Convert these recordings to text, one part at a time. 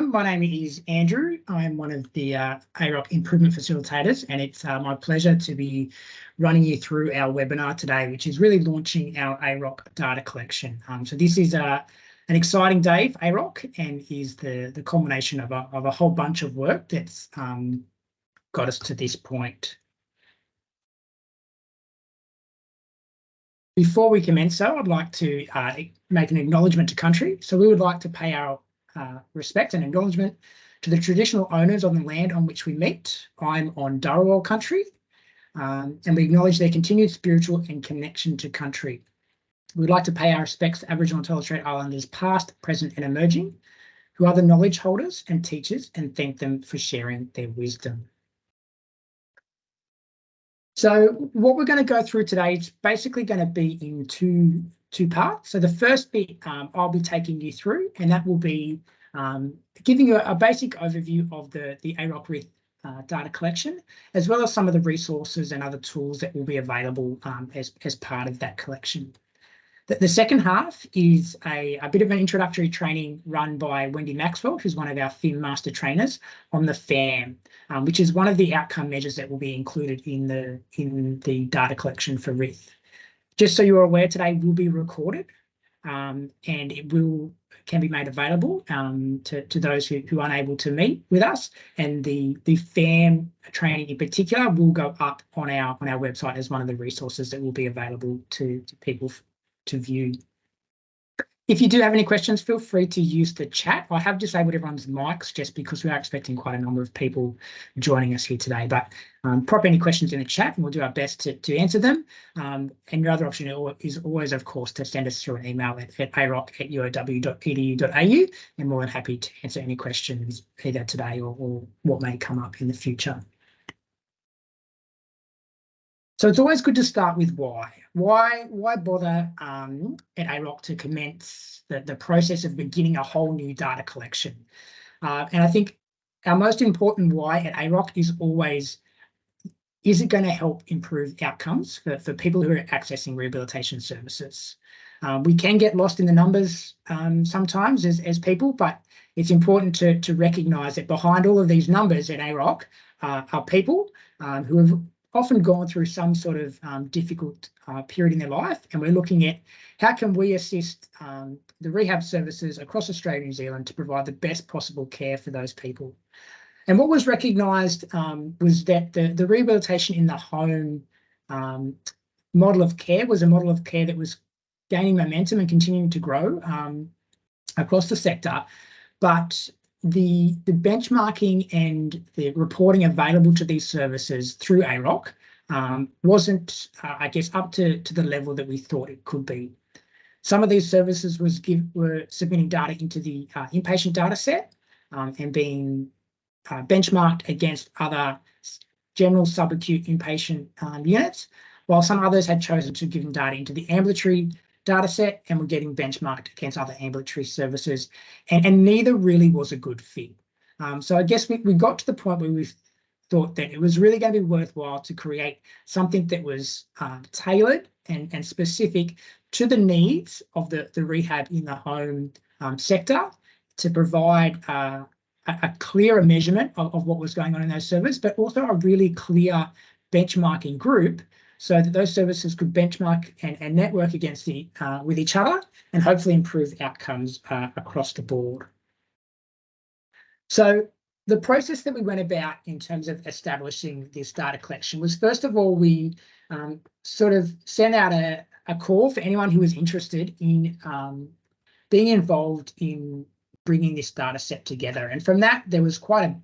everyone. My name is Andrew. I'm one of the AROC improvement facilitators, and it's my pleasure to be running you through our webinar today, which is really launching our AROC data collection. So this is an exciting day for AROC and is the culmination of a whole bunch of work that's got us to this point. Before we commence, though, I'd like to make an acknowledgement to country. So we would like to pay our respect and acknowledgement to the traditional owners on the land on which we meet. I'm on Dharawal country, and we acknowledge their continued spiritual and connection to country. We'd like to pay our respects to Aboriginal and Torres Strait Islanders past, present and emerging, who are the knowledge holders and teachers, and thank them for sharing their wisdom. So what we're going to go through today is basically going to be in two parts. So the first bit I'll be taking you through, and that will be giving you a basic overview of the AROC RITH data collection, as well as some of the resources and other tools that will be available as part of that collection. The second half is a bit of an introductory training run by Wendy Maxwell, who's one of our FIM master trainers, on the FAM, which is one of the outcome measures that will be included in the data collection for RITH. Just so you're aware, today will be recorded and it can be made available to those who aren't able to meet with us. And the FAM training in particular will go up on our website as one of the resources that will be available to people to view. If you do have any questions, feel free to use the chat. I have disabled everyone's mics just because we are expecting quite a number of people joining us here today, but pop any questions in the chat and we'll do our best to answer them. And your other option is always, of course, to send us through an email at aroc@uow.edu.au, and more than happy to answer any questions either today or what may come up in the future. So it's always good to start with why. Why bother at AROC to commence the process of beginning a whole new data collection? And I think our most important why at AROC is always, is it going to help improve outcomes for people who are accessing rehabilitation services? We can get lost in the numbers sometimes as people, but it's important to recognise that behind all of these numbers at AROC are people who have often gone through some sort of difficult period in their life, and we're looking at how can we assist the rehab services across Australia and New Zealand to provide the best possible care for those people. And what was recognised was that the rehabilitation in the home model of care was a model of care that was gaining momentum and continuing to grow across the sector, but the benchmarking and the reporting available to these services through AROC wasn't, I guess, up to the level that we thought it could be. Some of these services were submitting data into the inpatient data set and being benchmarked against other general subacute inpatient units, while some others had chosen to give them data into the ambulatory data set and were getting benchmarked against other ambulatory services, and neither really was a good fit. So I guess we got to the point where we thought that it was really going to be worthwhile to create something that was tailored and specific to the needs of the rehab in the home sector, to provide a clearer measurement of what was going on in those services, but also a really clear benchmarking group, so that those services could benchmark and network against with each other and hopefully improve outcomes across the board. So the process that we went about in terms of establishing this data collection was, first of all, we sort of sent out a call for anyone who was interested in being involved in bringing this data set together. And from that, there was quite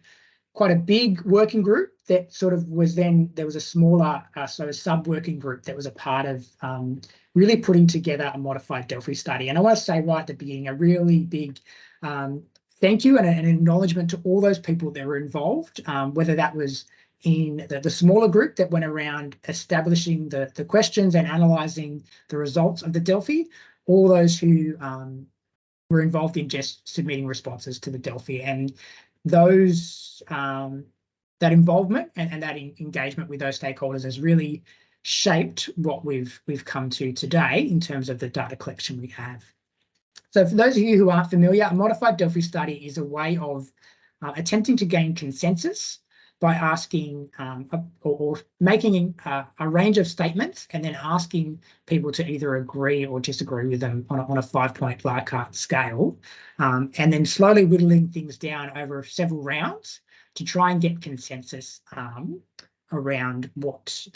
a big working group that sort of was then, there was a smaller sort of sub-working group that was a part of really putting together a modified Delphi study. And I want to say right at the beginning, a really big thank you and an acknowledgement to all those people that were involved, whether that was in the smaller group that went around establishing the questions and analysing the results of the Delphi, all those who were involved in just submitting responses to the Delphi. And those that involvement and that engagement with those stakeholders has really shaped what we've come to today in terms of the data collection we have. So for those of you who aren't familiar, a modified Delphi study is a way of attempting to gain consensus by asking or making a range of statements and then asking people to either agree or disagree with them on a 5-point Likert scale, and then slowly whittling things down over several rounds to try and get consensus around what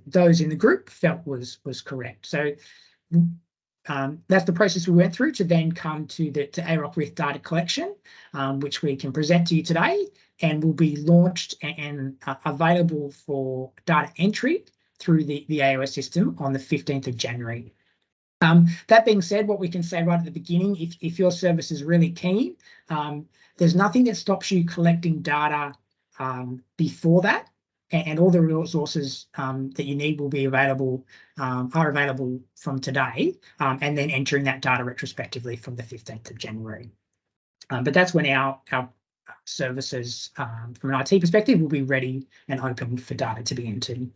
those in the group felt was correct. So that's the process we went through to then come to the AROC RITH data collection, which we can present to you today and will be launched and available for data entry through the AOS system on the 15th of January. That being said, what we can say right at the beginning, if your service is really keen, there's nothing that stops you collecting data before that, and all the resources that you need will be available, are available from today, and then entering that data retrospectively from the 15th of January. But that's when our services, from an IT perspective, will be ready and open for data to be entered.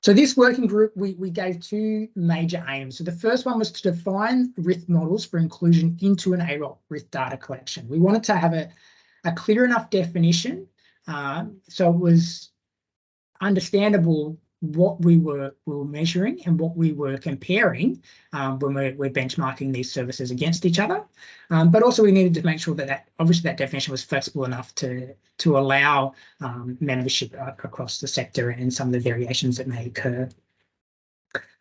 So this working group, we gave two major aims. So the first one was to define RITH models for inclusion into an AROC RITH data collection. We wanted to have a clear enough definition so it was understandable what we were measuring and what we were comparing when we're benchmarking these services against each other. But also we needed to make sure that obviously that definition was flexible enough to allow membership across the sector and some of the variations that may occur.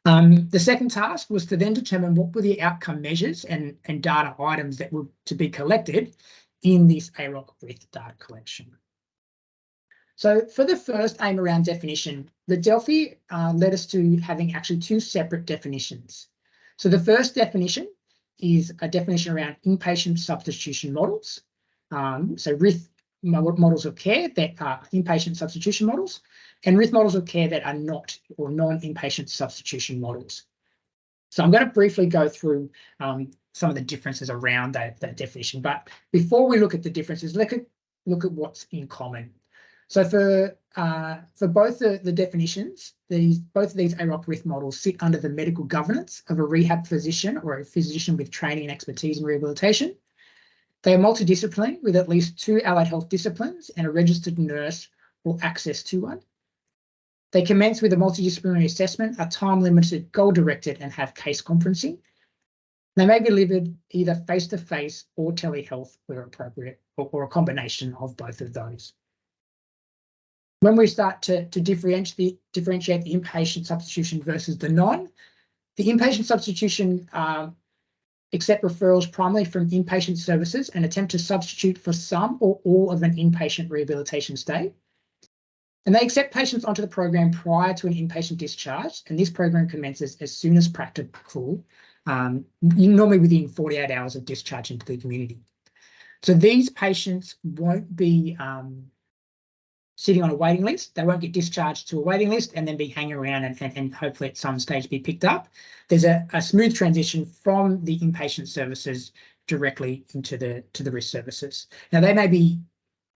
The second task was to then determine what were the outcome measures and data items that were to be collected in this AROC RITH data collection. So for the first aim around definition, the Delphi led us to having actually two separate definitions. So the first definition is a definition around inpatient substitution models. So RITH models of care that are inpatient substitution models, and RITH models of care that are not or non-inpatient substitution models. So I'm going to briefly go through some of the differences around that definition. But before we look at the differences, look at what's in common. So for both the definitions, both of these AROC RITH models sit under the medical governance of a rehab physician or a physician with training and expertise in rehabilitation. They are multidisciplinary with at least 2 allied health disciplines and a registered nurse or access to one. They commence with a multidisciplinary assessment, are time-limited, goal-directed, and have case conferencing. They may be delivered either face-to-face or telehealth where appropriate, or a combination of both of those. When we start to differentiate the inpatient substitution versus the non, the inpatient substitution accept referrals primarily from inpatient services and attempt to substitute for some or all of an inpatient rehabilitation stay. And they accept patients onto the program prior to an inpatient discharge, and this program commences as soon as practical, normally within 48 hours of discharge into the community. So these patients won't be sitting on a waiting list. They won't get discharged to a waiting list and then be hanging around and hopefully at some stage be picked up. There's a smooth transition from the inpatient services directly into the RITH services. Now they may be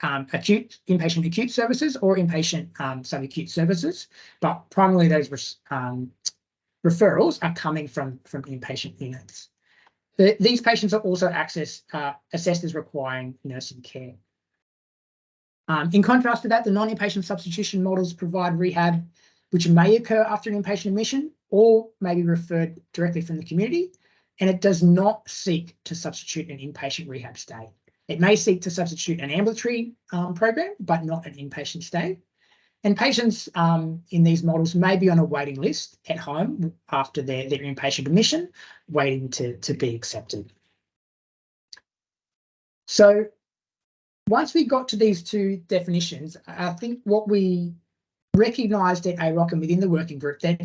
inpatient acute services or inpatient subacute services, but primarily those referrals are coming from inpatient units. These patients are also assessed as requiring nursing care. In contrast to that, the non-inpatient substitution models provide rehab which may occur after an inpatient admission or may be referred directly from the community, and it does not seek to substitute an inpatient rehab stay. It may seek to substitute an ambulatory program, but not an inpatient stay. And patients in these models may be on a waiting list at home after their inpatient admission, waiting to be accepted. So once we got to these two definitions, I think what we recognised at AROC and within the working group that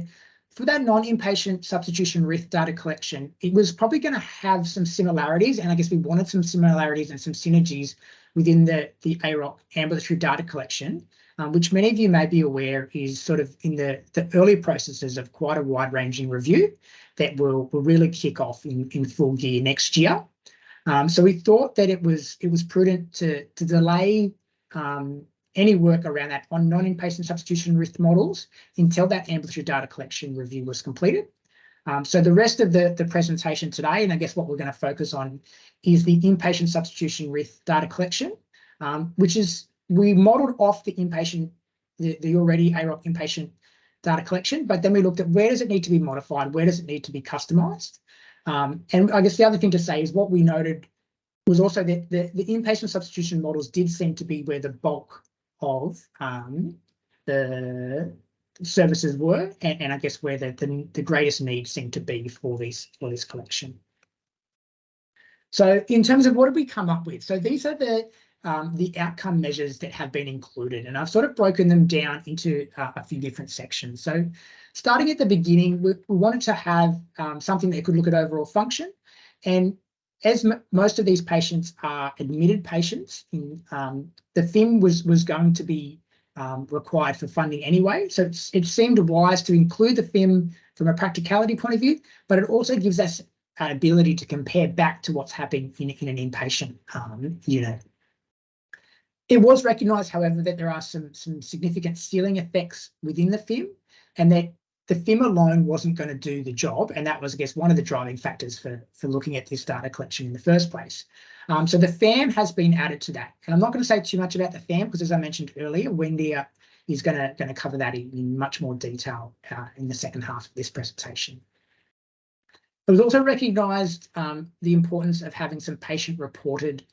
for that non-inpatient substitution RITH data collection, it was probably going to have some similarities, and I guess we wanted some similarities and some synergies within the AROC ambulatory data collection, which many of you may be aware is sort of in the early processes of quite a wide-ranging review that will really kick off in full gear next year. So we thought that it was prudent to delay any work around that on non-inpatient substitution RITH models until that ambulatory data collection review was completed. So the rest of the presentation today, and I guess what we're going to focus on, is the inpatient substitution RITH data collection, which is we modelled off the inpatient, the already AROC inpatient data collection, but then we looked at where does it need to be modified, where does it need to be customised. And I guess the other thing to say is what we noted was also that the inpatient substitution models did seem to be where the bulk of the services were, and I guess where the greatest need seemed to be for this collection. So in terms of what did we come up with? So these are the outcome measures that have been included, and I've sort of broken them down into a few different sections. So starting at the beginning, we wanted to have something that could look at overall function, and as most of these patients are admitted patients, the FIM was going to be required for funding anyway. So it seemed wise to include the FIM from a practicality point of view, but it also gives us an ability to compare back to what's happening in an inpatient unit. It was recognised, however, that there are some significant ceiling effects within the FIM, and that the FIM alone wasn't going to do the job, and that was, I guess, one of the driving factors for looking at this data collection in the first place. So the FAM has been added to that, and I'm not going to say too much about the FAM because, as I mentioned earlier, Wendy is going to cover that in much more detail in the second half of this presentation. It was also recognised the importance of having some patient-reported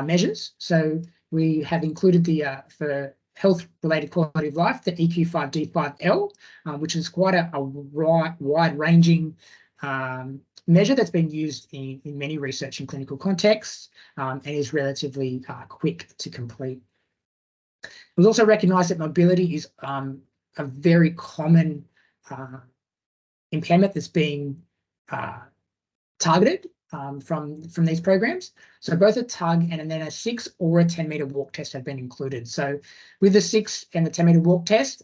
measures. So we have included for health-related quality of life, the EQ5D5L, which is quite a wide-ranging measure that's been used in many research and clinical contexts, and is relatively quick to complete. It was also recognised that mobility is a very common impairment that's being targeted from these programs. So both a tug and then a 6 or a 10-metre walk test have been included. So with the 6 and the 10-metre walk test,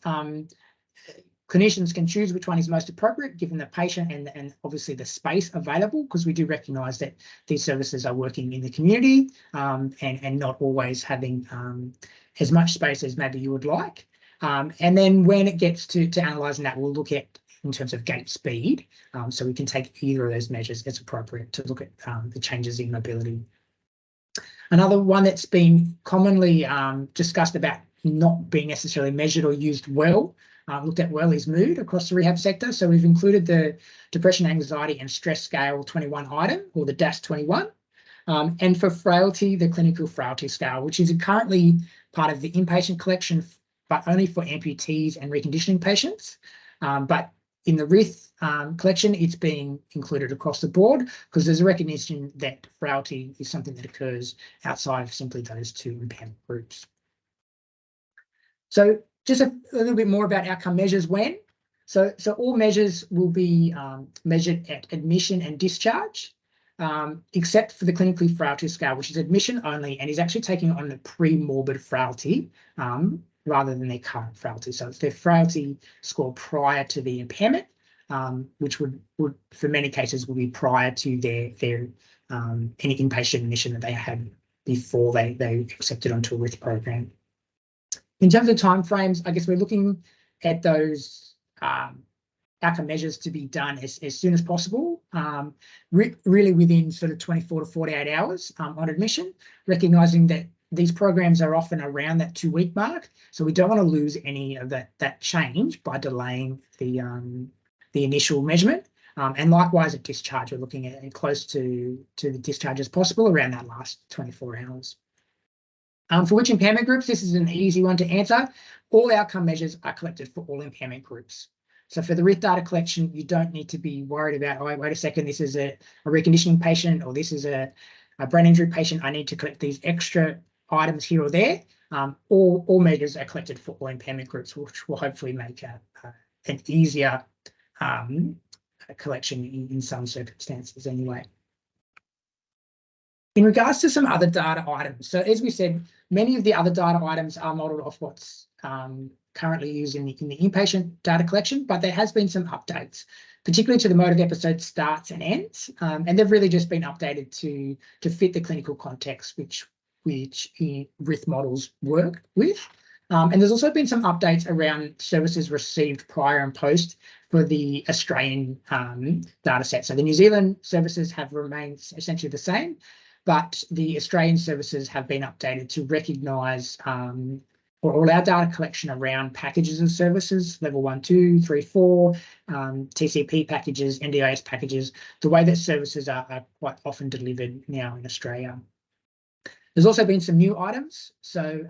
clinicians can choose which one is most appropriate given the patient and obviously the space available, because we do recognise that these services are working in the community and not always having as much space as maybe you would like. And then when it gets to analysing that, we'll look at in terms of gait speed, so we can take either of those measures as appropriate to look at the changes in mobility. Another one that's been commonly discussed about not being necessarily measured or used well, looked at well, is mood across the rehab sector. So we've included the Depression, Anxiety and Stress Scale 21 item, or the DAS-21, and for frailty, the Clinical Frailty Scale, which is currently part of the inpatient collection, but only for amputees and reconditioning patients. But in the RITH collection, it's being included across the board because there's a recognition that frailty is something that occurs outside of simply those two impairment groups. So just a little bit more about outcome measures when. So all measures will be measured at admission and discharge, except for the Clinically Frailty Scale, which is admission only and is actually taking on the pre-morbid frailty rather than their current frailty. So it's their frailty score prior to the impairment, which would for many cases will be prior to their any inpatient admission that they had before they accepted onto a RITH program. In terms of timeframes, I guess we're looking at those outcome measures to be done as soon as possible, really within sort of 24 to 48 hours on admission, recognising that these programs are often around that 2-week mark, so we don't want to lose any of that change by delaying the initial measurement. And likewise at discharge, we're looking at close to the discharge as possible around that last 24 hours. For which impairment groups, this is an easy one to answer. All outcome measures are collected for all impairment groups. So for the RITH data collection, you don't need to be worried about, oh, wait a second, this is a reconditioning patient, or this is a brain injury patient. I need to collect these extra items here or there. All measures are collected for all impairment groups, which will hopefully make an easier collection in some circumstances anyway. In regards to some other data items, so as we said, many of the other data items are modelled off what's currently used in the inpatient data collection, but there has been some updates, particularly to the mode of episode starts and ends, and they've really just been updated to fit the clinical context which RITH models work with. And there's also been some updates around services received prior and post for the Australian data set. So the New Zealand services have remained essentially the same, but the Australian services have been updated to recognise or all our data collection around packages and services, level 1, 2, 3, 4, TCP packages, NDIS packages, the way that services are quite often delivered now in Australia. There's also been some new items. So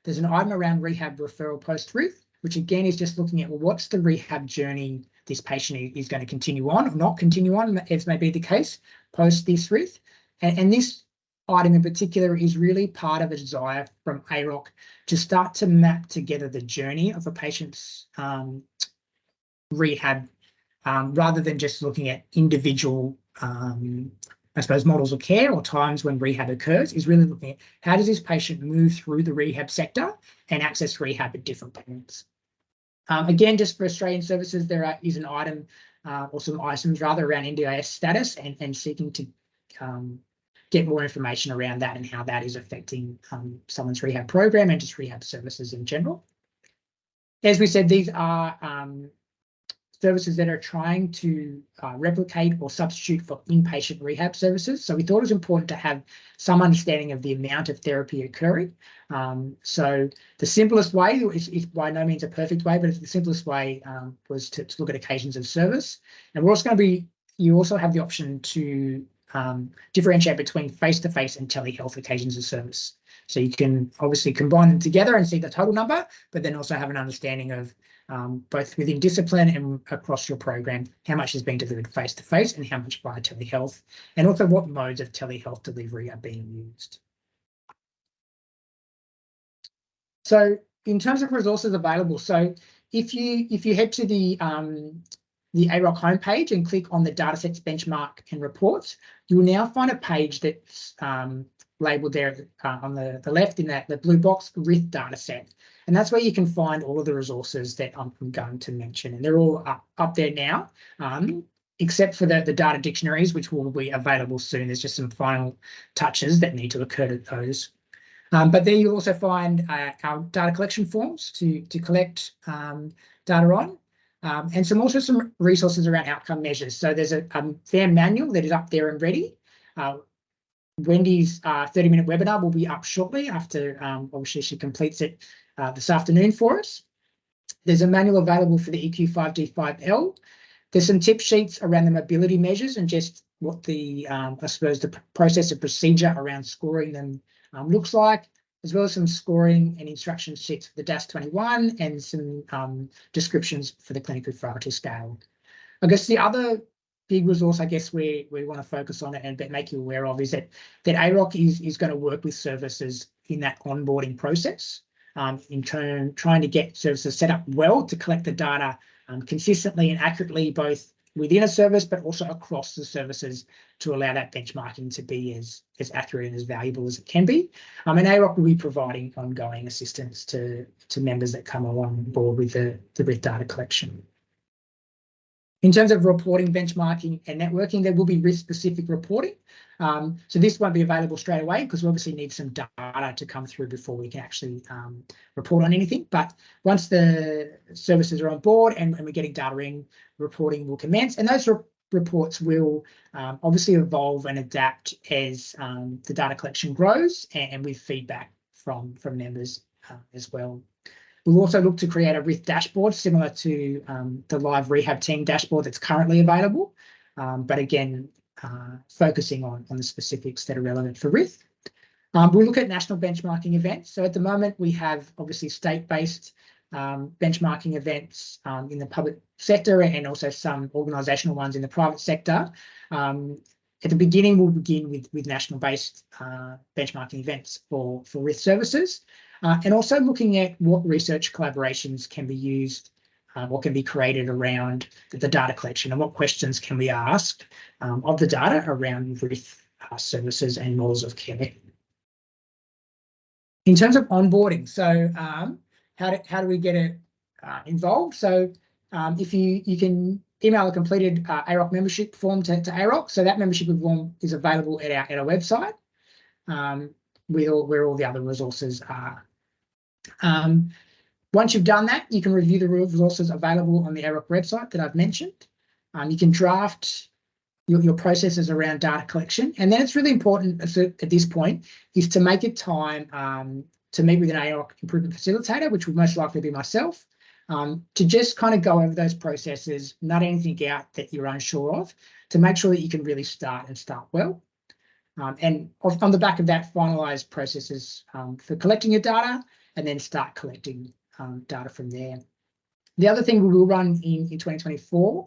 there's an item around rehab referral post-RITH, which again is just looking at, well, what's the rehab journey this patient is going to continue on or not continue on, as may be the case, post this RITH. And this item in particular is really part of a desire from AROC to start to map together the journey of a patient's rehab, rather than just looking at individual, I suppose, models of care or times when rehab occurs, is really looking at how does this patient move through the rehab sector and access rehab at different points. Again, just for Australian services, there is an item or some items rather around NDIS status and seeking to get more information around that and how that is affecting someone's rehab program and just rehab services in general. As we said, these are services that are trying to replicate or substitute for inpatient rehab services. So we thought it was important to have some understanding of the amount of therapy occurring. So the simplest way is by no means a perfect way, but the simplest way was to look at occasions of service. And we're also going to be, you also have the option to differentiate between face-to-face and telehealth occasions of service. So you can obviously combine them together and see the total number, but then also have an understanding of both within discipline and across your program, how much is being delivered face-to-face and how much via telehealth, and also what modes of telehealth delivery are being used. So in terms of resources available, so if you head to the AROC homepage and click on the datasets, benchmark and reports, you will now find a page that's labelled there on the left in the blue box, RITH dataset. And that's where you can find all of the resources that I'm going to mention. And they're all up there now, except for the data dictionaries, which will be available soon. There's just some final touches that need to occur to those. But there you'll also find our data collection forms to collect data on. And also some resources around outcome measures. So there's a fair manual that is up there and ready. Wendy's 30-minute webinar will be up shortly after, obviously, she completes it this afternoon for us. There's a manual available for the EQ5D5L. There's some tip sheets around the mobility measures and just what the, I suppose, the process of procedure around scoring them looks like, as well as some scoring and instruction sheets for the DAS21 and some descriptions for the clinical frailty scale. I guess the other big resource, I guess, we want to focus on and make you aware of is that AROC is going to work with services in that onboarding process, in turn trying to get services set up well to collect the data consistently and accurately, both within a service but also across the services, to allow that benchmarking to be as accurate and as valuable as it can be. And AROC will be providing ongoing assistance to members that come along board with the RITH data collection. In terms of reporting, benchmarking and networking, there will be risk-specific reporting. So this won't be available straight away because we obviously need some data to come through before we can actually report on anything. But once the services are on board and we're getting data in, reporting will commence. And those reports will obviously evolve and adapt as the data collection grows and with feedback from members as well. We'll also look to create a RITH dashboard similar to the live rehab team dashboard that's currently available, but again, focusing on the specifics that are relevant for RITH. We'll look at national benchmarking events. So at the moment, we have obviously state-based benchmarking events in the public sector and also some organisational ones in the private sector. At the beginning, we'll begin with national-based benchmarking events for RITH services. And also looking at what research collaborations can be used, what can be created around the data collection and what questions can we ask of the data around RITH services and models of care. In terms of onboarding, so how do we get it involved? So if you can email a completed AROC membership form to AROC, so that membership form is available at our website, where all the other resources are Once you've done that, you can review the resources available on the AROC website that I've mentioned. You can draft your processes around data collection. And then it's really important at this point is to make it time to meet with an AROC improvement facilitator, which will most likely be myself, to just kind of go over those processes, nut anything out that you're unsure of, to make sure that you can really start well. And on the back of that, finalise processes for collecting your data, and then start collecting data from there. The other thing we will run in 2024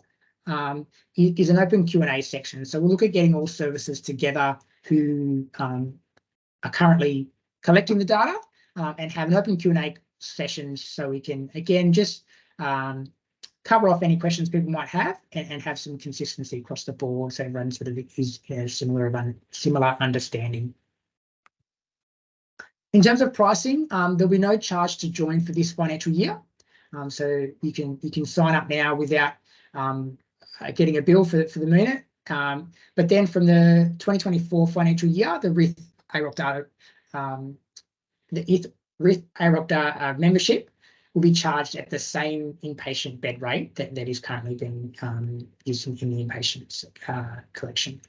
is an open Q&A section. So we'll look at getting all services together who are currently collecting the data and have an open Q&A session so we can, again, just cover off any questions people might have and have some consistency across the board so everyone sort of is similar understanding. In terms of pricing, there'll be no charge to join for this financial year. So you can sign up now without getting a bill for the minute. But then from the 2024 financial year, the RITH AROC data, RITH AROC data membership will be charged at the same inpatient bed rate that is currently being used in the inpatient collection.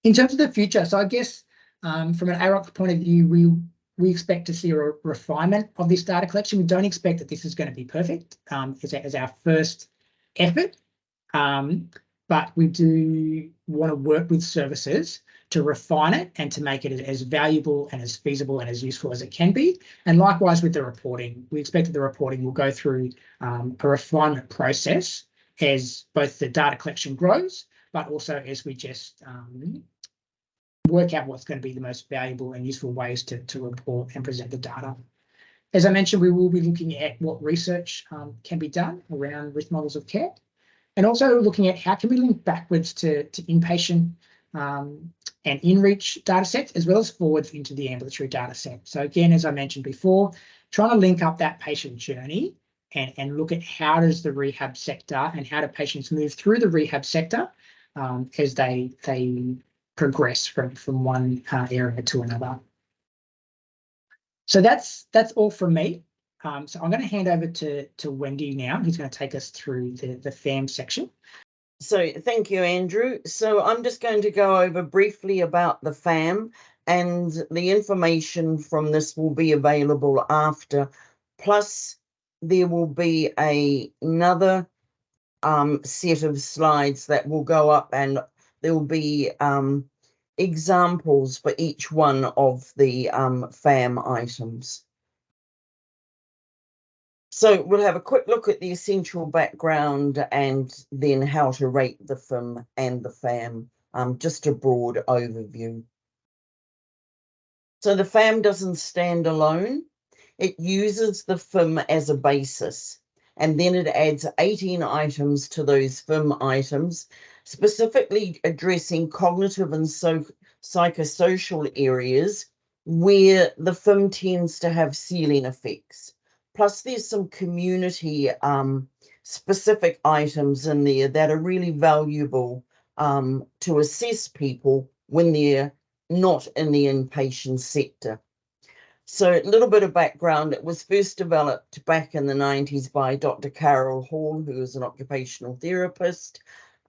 In terms of the future, so I guess from an AROC point of view, we expect to see a refinement of this data collection. We don't expect that this is going to be perfect as our first effort, but we do want to work with services to refine it and to make it as valuable and as feasible and as useful as it can be. And likewise with the reporting, we expect that the reporting will go through a refinement process as both the data collection grows, but also as we just work out what's going to be the most valuable and useful ways to report and present the data. As I mentioned, we will be looking at what research can be done around RITH models of care, and also looking at how can we link backwards to inpatient and in-reach data sets, as well as forwards into the ambulatory data set. So again, as I mentioned before, trying to link up that patient journey and look at how does the rehab sector and how do patients move through the rehab sector as they progress from one area to another. So that's all from me. So I'm going to hand over to Wendy now, who's going to take us through the FAM section. So thank you, Andrew. So I'm just going to go over briefly about the FAM, and the information from this will be available after. Plus, there will be another set of slides that will go up, and there will be examples for each one of the FAM items. So we'll have a quick look at the essential background and then how to rate the FIM and the FAM, just a broad overview. So the FAM doesn't stand alone. It uses the FIM as a basis, and then it adds 18 items to those FIM items, specifically addressing cognitive and psychosocial areas where the FIM tends to have ceiling effects. Plus, there's some community specific items in there that are really valuable to assess people when they're not in the inpatient sector. So a little bit of background. It was first developed back in the 90s by Dr. Carol Hall, who is an occupational therapist,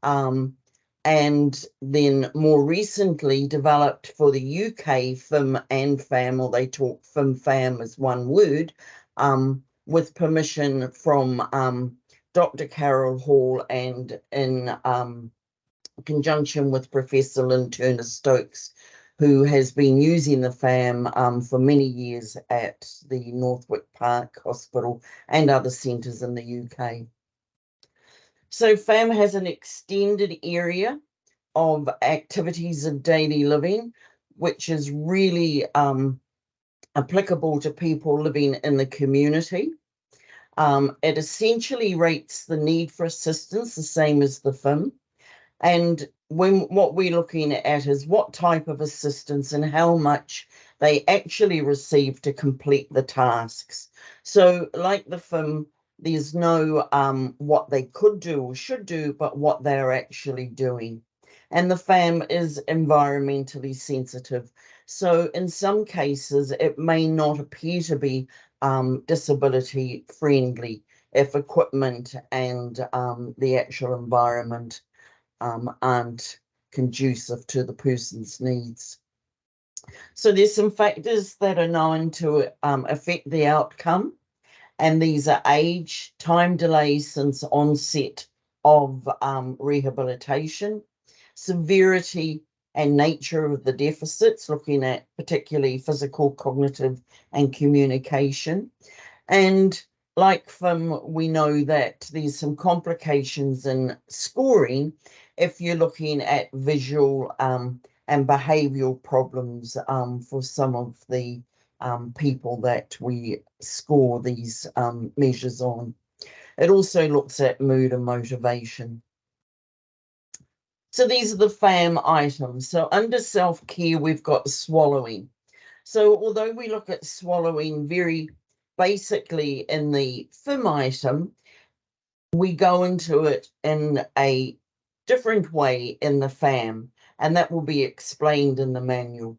and then more recently developed for the UK FIM and FAM, or they talk FIM-FAM as one word, with permission from Dr. Carol Hall and in conjunction with Professor Lynn Turner-Stokes, who has been using the FAM for many years at the Northwick Park Hospital and other centres in the UK. So FAM has an extended area of activities of daily living, which is really applicable to people living in the community. It essentially rates the need for assistance the same as the FIM. And what we're looking at is what type of assistance and how much they actually receive to complete the tasks. So like the FIM, there's no what they could do or should do, but what they're actually doing. And the FAM is environmentally sensitive. So in some cases, it may not appear to be disability friendly if equipment and the actual environment aren't conducive to the person's needs. So there's some factors that are known to affect the outcome, and these are age, time delay since onset of rehabilitation, severity and nature of the deficits, looking at particularly physical, cognitive, and communication. And like we know that there's some complications in scoring if you're looking at visual and behavioural problems for some of the people that we score these measures on. It also looks at mood and motivation. So these are the FAM items. So under self-care, we've got swallowing. So although we look at swallowing very basically in the FIM item, we go into it in a different way in the FAM, and that will be explained in the manual.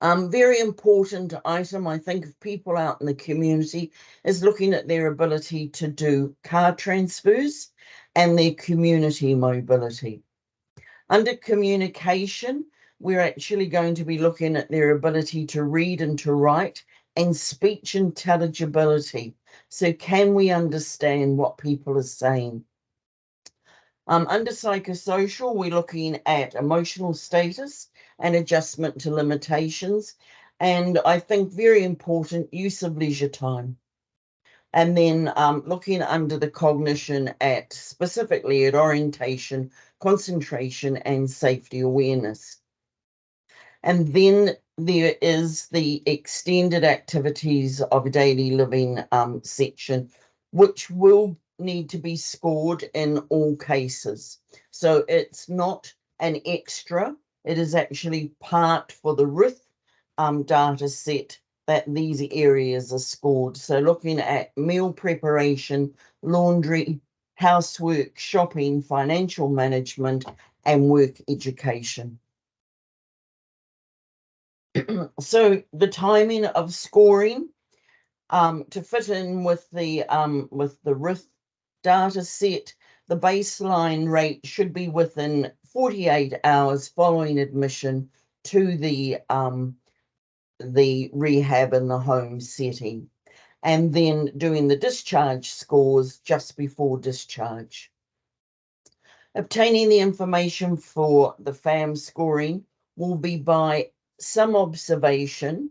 Very important item, I think, of people out in the community is looking at their ability to do car transfers and their community mobility. Under communication, we're actually going to be looking at their ability to read and to write and speech intelligibility. So can we understand what people are saying? Under psychosocial, we're looking at emotional status and adjustment to limitations. And I think very important, use of leisure time. And then looking under the cognition at specifically at orientation, concentration, and safety awareness. And then there is the extended activities of daily living section, which will need to be scored in all cases. So it's not an extra, it is actually part for the RITH data set that these areas are scored. So looking at meal preparation, laundry, housework, shopping, financial management, and work education. So the timing of scoring to fit in with the RITH data set, the baseline rate should be within 48 hours following admission to the rehab in the home setting, and then doing the discharge scores just before discharge. Obtaining the information for the FAM scoring will be by some observation,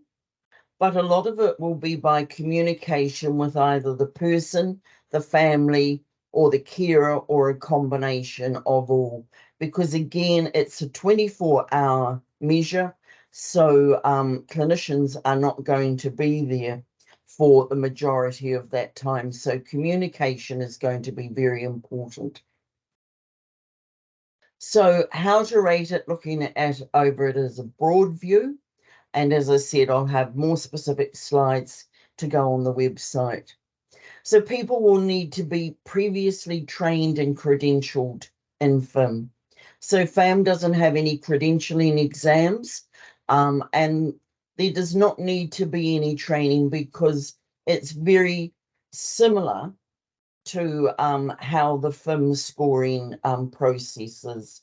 but a lot of it will be by communication with either the person, the family, or the carer, or a combination of all. Because again, it's a 24-hour measure, so clinicians are not going to be there for the majority of that time. So communication is going to be very important. So how to rate it, looking at over it as a broad view. And as I said, I'll have more specific slides to go on the website. So people will need to be previously trained and credentialed in FIM. So FAM doesn't have any credentialing exams, and there does not need to be any training because it's very similar to how the FIM scoring process is.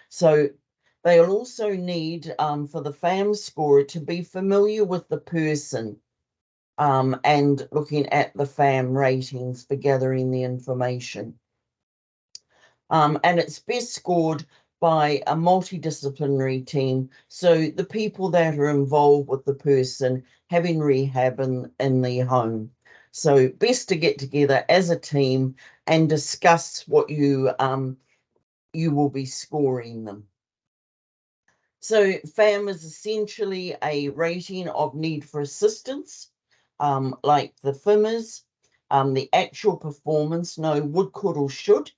So they'll also need for the FAM scorer to be familiar with the person and looking at the FAM ratings for gathering the information. And it's best scored by a multidisciplinary team. So the people that are involved with the person having rehab in the home. So best to get together as a team and discuss what you will be scoring them. So FAM is essentially a rating of need for assistance, like the FIM is, the actual performance, no would, could, or should,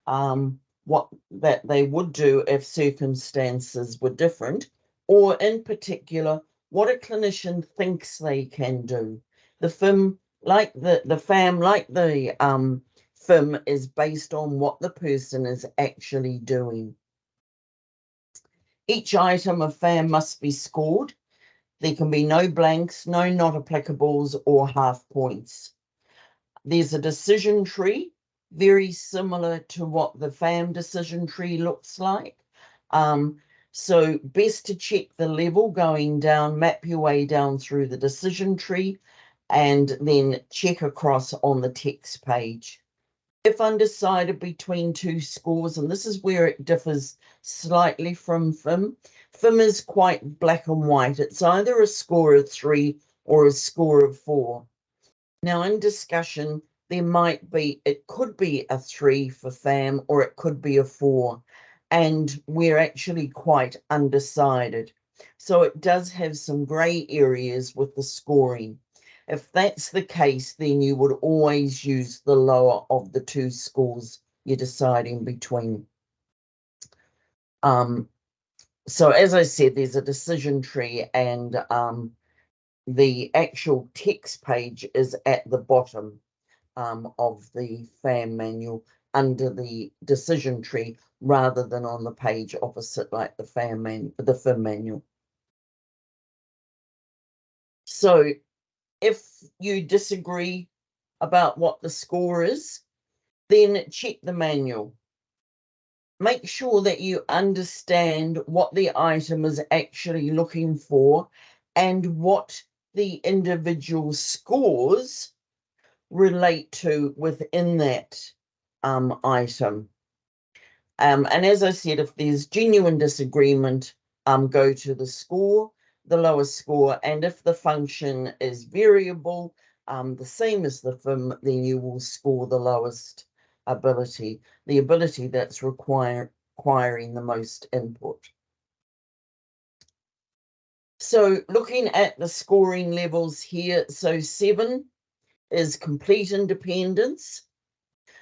what that they would do if circumstances were different, or in particular, what a clinician thinks they can do. The FIM, like the FAM, like the FIM, is based on what the person is actually doing. Each item of FAM must be scored. There can be no blanks, no not applicables or half points. There's a decision tree, very similar to what the FAM decision tree looks like. So best to check the level going down, map your way down through the decision tree, and then check across on the text page. If undecided between two scores, and this is where it differs slightly from FIM, FIM is quite black and white. It's either a score of 3 or a score of 4. Now in discussion, it could be a 3 for FAM or it could be a 4. And we're actually quite undecided. So it does have some grey areas with the scoring. If that's the case, then you would always use the lower of the two scores you're deciding between. So as I said, there's a decision tree, and the actual text page is at the bottom of the FAM manual under the decision tree, rather than on the page opposite like the FIM manual. So if you disagree about what the score is, then check the manual. Make sure that you understand what the item is actually looking for and what the individual scores relate to within that item. And as I said, if there's genuine disagreement, go to the score, the lowest score, and if the function is variable, the same as the FIM, then you will score the lowest ability, the ability that's requiring the most input. So looking at the scoring levels here, so 7 is complete independence.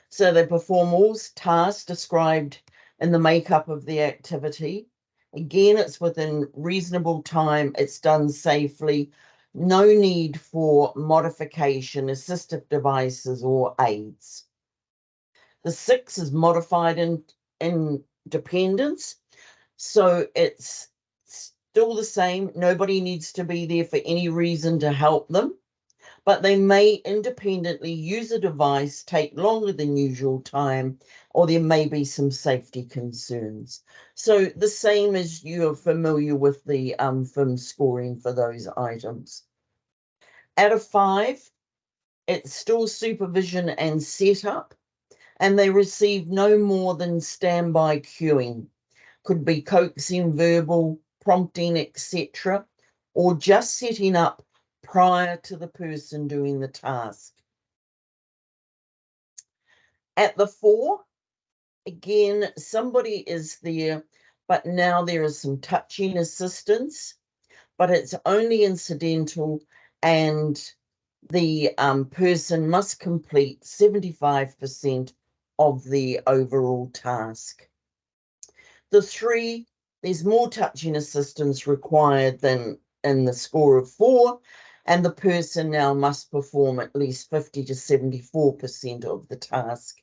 So they perform all tasks described in the makeup of the activity. Again, it's within reasonable time, it's done safely, no need for modification, assistive devices or aids. The 6 is modified independence. So it's still the same. Nobody needs to be there for any reason to help them, but they may independently use a device, take longer than usual time, or there may be some safety concerns. So the same as you're familiar with the FIM scoring for those items. Out of 5, it's still supervision and setup, and they receive no more than standby cueing. Could be coaxing, verbal, prompting, etc., or just setting up prior to the person doing the task. At the 4, again, somebody is there, but now there is some touching assistance, but it's only incidental, and the person must complete 75% of the overall task. The 3, there's more touching assistance required than in the score of 4, and the person now must perform at least 50 to 74% of the task.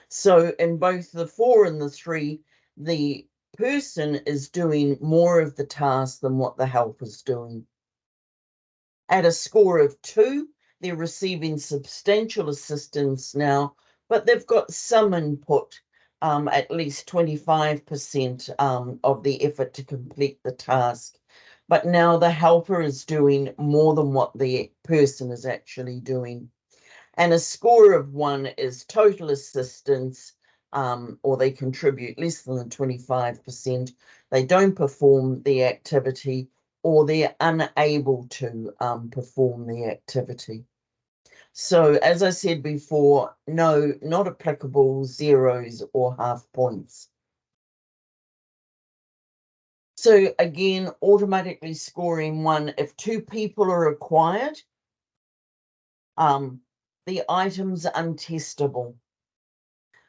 So in both the 4 and the 3, the person is doing more of the task than what the helper is doing. At a score of 2, they're receiving substantial assistance now, but they've got some input, at least 25% of the effort to complete the task. But now the helper is doing more than what the person is actually doing. And a score of 1 is total assistance, or they contribute less than 25%. They don't perform the activity, or they're unable to perform the activity. So as I said before, no, not applicable, zeros or half points. So again, automatically scoring 1 if 2 people are required. The item's untestable.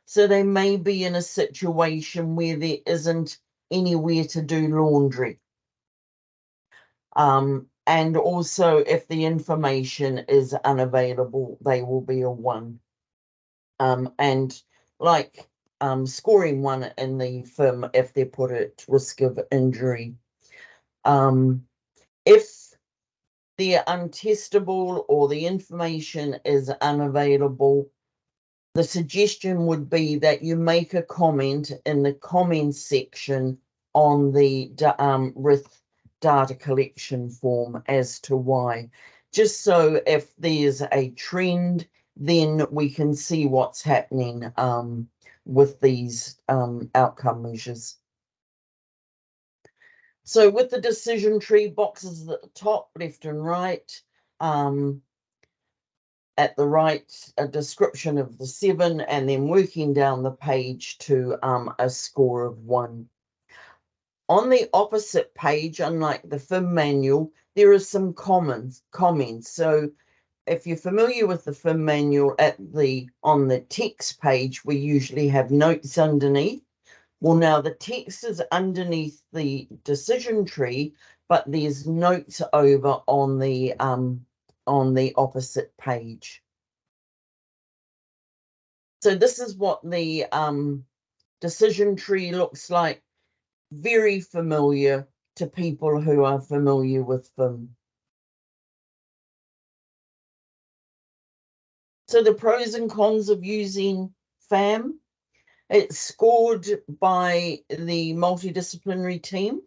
So they may be in a situation where there isn't anywhere to do laundry. And also if the information is unavailable, they will be a 1. And like scoring 1 in the FIM if they're put at risk of injury. If they're untestable or the information is unavailable, the suggestion would be that you make a comment in the comments section on the RITH data collection form as to why. Just so if there's a trend, then we can see what's happening with these outcome measures. So with the decision tree, boxes at the top, left and right, at the right, a description of the 7, and then working down the page to a score of 1. On the opposite page, unlike the FIM manual, there are some comments. So if you're familiar with the FIM manual, on the text page, we usually have notes underneath. Well, now the text is underneath the decision tree, but there's notes over on the opposite page. So this is what the decision tree looks like. Very familiar to people who are familiar with FIM. So the pros and cons of using FAM. It's scored by the multidisciplinary team,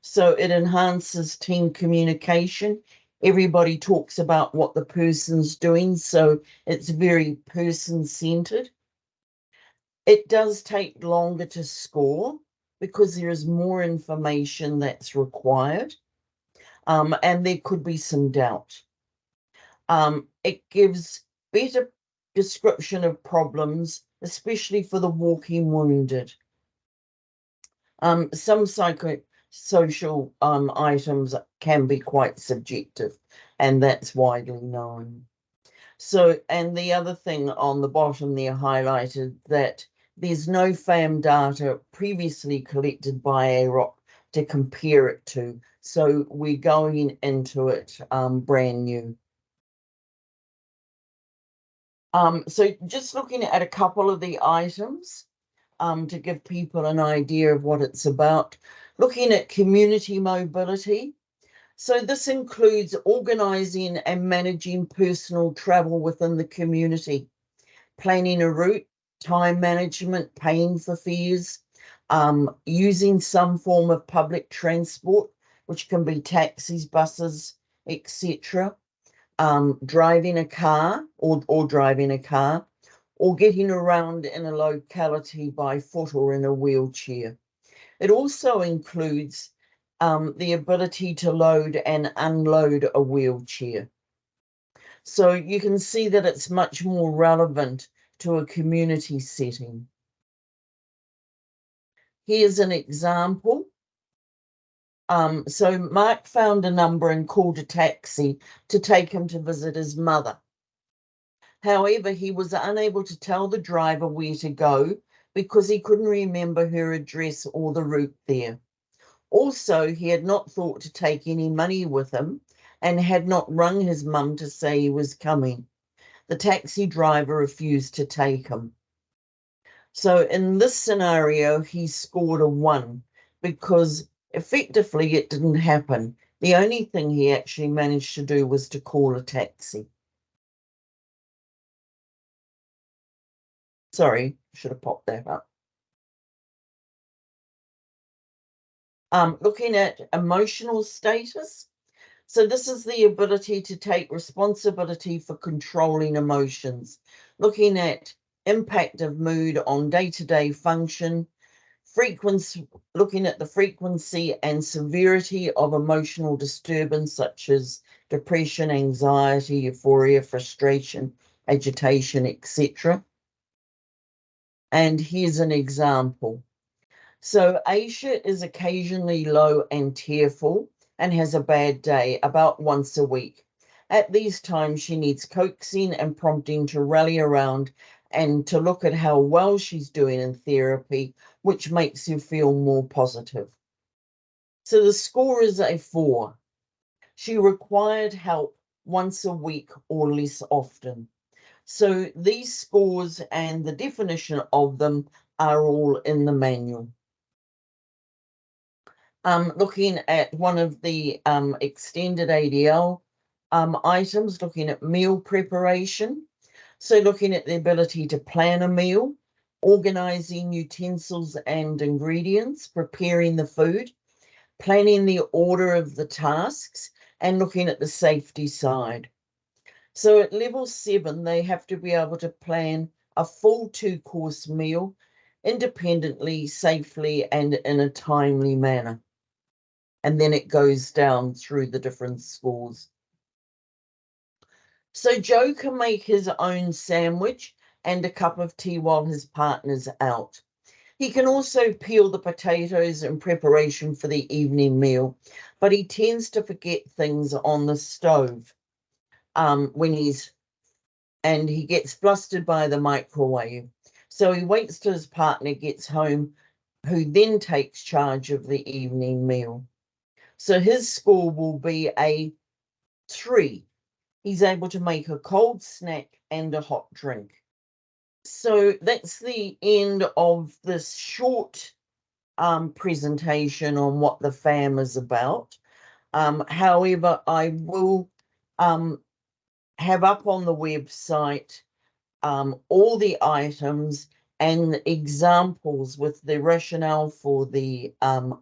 so it enhances team communication. Everybody talks about what the person's doing, so it's very person-centered. It does take longer to score because there is more information that's required, and there could be some doubt. It gives better description of problems, especially for the walking wounded. Some psychosocial items can be quite subjective, and that's widely known. So, and the other thing on the bottom there highlighted that there's no FAM data previously collected by AROC to compare it to. So we're going into it brand new. So just looking at a couple of the items to give people an idea of what it's about. Looking at community mobility. So this includes organising and managing personal travel within the community, planning a route, time management, paying for fares, using some form of public transport, which can be taxis, buses, etc. Driving a car or driving a car, or getting around in a locality by foot or in a wheelchair. It also includes the ability to load and unload a wheelchair. So you can see that it's much more relevant to a community setting. Here's an example. So Mark found a number and called a taxi to take him to visit his mother. However, he was unable to tell the driver where to go because he couldn't remember her address or the route there. Also, he had not thought to take any money with him and had not rung his mum to say he was coming. The taxi driver refused to take him. So in this scenario, he scored a 1 because effectively it didn't happen. The only thing he actually managed to do was to call a taxi. Sorry, should have popped that up. Looking at emotional status. So this is the ability to take responsibility for controlling emotions. Looking at impact of mood on day-to-day function, frequency, looking at the frequency and severity of emotional disturbance such as depression, anxiety, euphoria, frustration, agitation, etc. And here's an example. So Aisha is occasionally low and tearful and has a bad day about once a week. At these times, she needs coaxing and prompting to rally around and to look at how well she's doing in therapy, which makes you feel more positive. So the score is a 4. She required help once a week or less often. So these scores and the definition of them are all in the manual. Looking at one of the extended ADL items, looking at meal preparation. So looking at the ability to plan a meal, organising utensils and ingredients, preparing the food, planning the order of the tasks, and looking at the safety side. So at level 7, they have to be able to plan a full 2-course meal independently, safely, and in a timely manner. And then it goes down through the different scores. So Joe can make his own sandwich and a cup of tea while his partner's out. He can also peel the potatoes in preparation for the evening meal, but he tends to forget things on the stove and he gets flustered by the microwave. So he waits till his partner gets home, who then takes charge of the evening meal. So his score will be a 3. He's able to make a cold snack and a hot drink. So that's the end of this short presentation on what the FAM is about. However, I will have up on the website all the items and examples with the rationale for the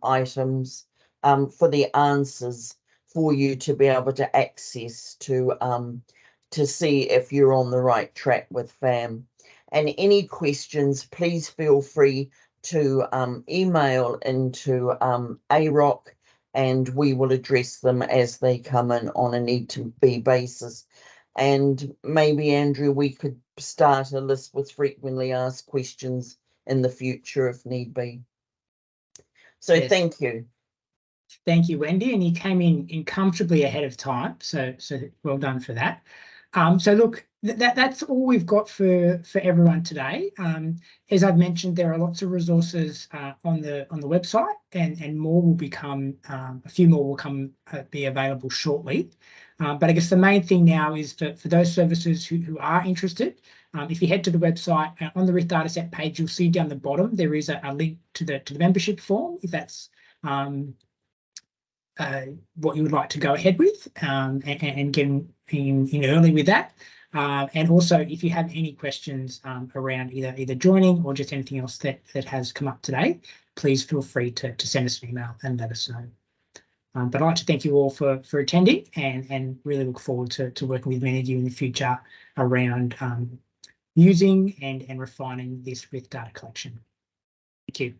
items, for the answers for you to be able to access to see if you're on the right track with FAM. And any questions, please feel free to email into AROC, and we will address them as they come in on a need-to-be basis. And maybe, Andrew, we could start a list with frequently asked questions in the future if need be. So yes. Thank you. Thank you, Wendy. And you came in comfortably ahead of time. So well done for that. So look, that's all we've got for everyone today. As I've mentioned, there are lots of resources on the website, and more will become, a few more will be available shortly. But I guess the main thing now is for those services who are interested, if you head to the website, on the RITH dataset page, you'll see down the bottom there is a link to the membership form, if that's what you would like to go ahead with, and get in early with that. And also, if you have any questions around either joining or just anything else that has come up today, please feel free to send us an email and let us know. But I'd like to thank you all for attending, and really look forward to working with many of you in the future around using and refining this RITH data collection. Thank you.